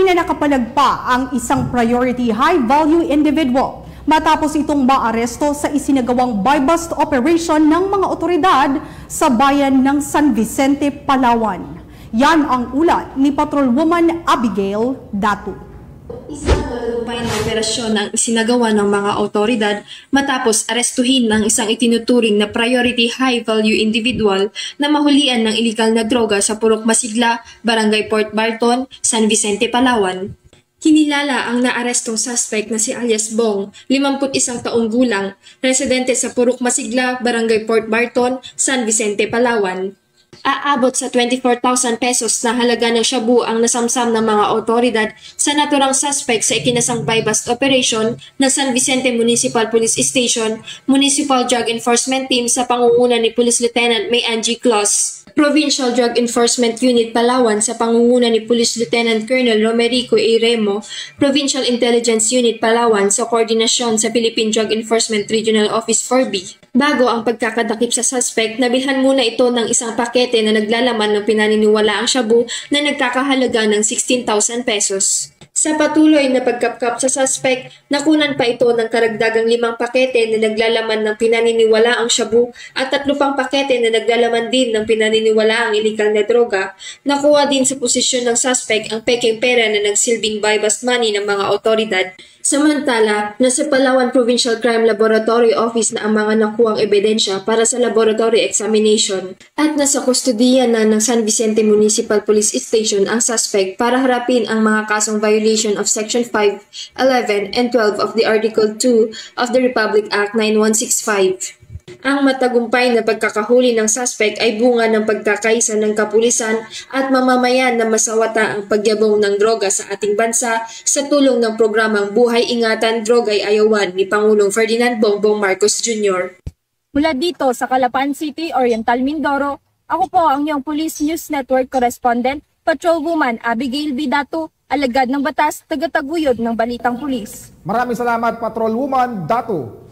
na nakapalagpa ang isang priority high-value individual matapos itong maaresto sa isinagawang buy-bust operation ng mga otoridad sa bayan ng San Vicente, Palawan. Yan ang ulat ni Patrolwoman Abigail Datu. Isang matagumpay na operasyon ang isinagawa ng mga otoridad matapos arestuhin ng isang itinuturing na priority high-value individual na mahulian ng ilegal na droga sa Purok Masigla, Barangay Port Barton, San Vicente, Palawan. Kinilala ang naarestong suspect na si alias Bong, 51 taong gulang, residente sa Purok Masigla, Barangay Port Barton, San Vicente, Palawan. Aabot sa 24,000 pesos na halaga ng shabu ang nasamsam ng mga otoridad sa naturang suspect sa ikinasang buy-bust operation ng San Vicente Municipal Police Station, Municipal Drug Enforcement Team sa pangunguna ni Police Lieutenant May Angie Claus, Provincial Drug Enforcement Unit Palawan sa pangunguna ni Police Lieutenant Colonel Romerico A. Remo, Provincial Intelligence Unit Palawan sa koordinasyon sa Philippine Drug Enforcement Regional Office 4B. Bago ang pagkakadakip sa suspect, nabilhan muna ito ng isang pakete na naglalaman ng pinaniniwalaang shabu na nagkakahalaga ng 16,000 pesos. Sa patuloy na pagkapkap sa suspect, nakunan pa ito ng karagdagang 5 pakete na naglalaman ng pinaniniwalaang shabu at 3 pang pakete na naglalaman din ng pinaniniwalaang ilegal na droga. Nakuha din sa posisyon ng suspect ang peking pera na nagsilbing buy-bust money ng mga otoridad. Samantala, nasa Palawan Provincial Crime Laboratory Office na ang mga nakuhang ebidensya para sa laboratory examination at nasa kustodiya na ng San Vicente Municipal Police Station ang suspect para harapin ang mga kasong violation of Section 5, 11, and 12 of the Article 2 of the Republic Act 9165. Ang matagumpay na pagkakahuli ng suspect ay bunga ng pagkakaisa ng kapulisan at mamamayan na masawata ang pagyabong ng droga sa ating bansa sa tulong ng programang Buhay Ingatan Droga'y Ayawan ni Pangulong Ferdinand Bongbong Marcos Jr. Mula dito sa Calapan City, Oriental Mindoro, ako po ang iyong Police News Network Correspondent, Patrolwoman Abigail B. Datu, alagad ng batas, tagataguyod ng Balitang Pulis. Maraming salamat, Patrolwoman Datu.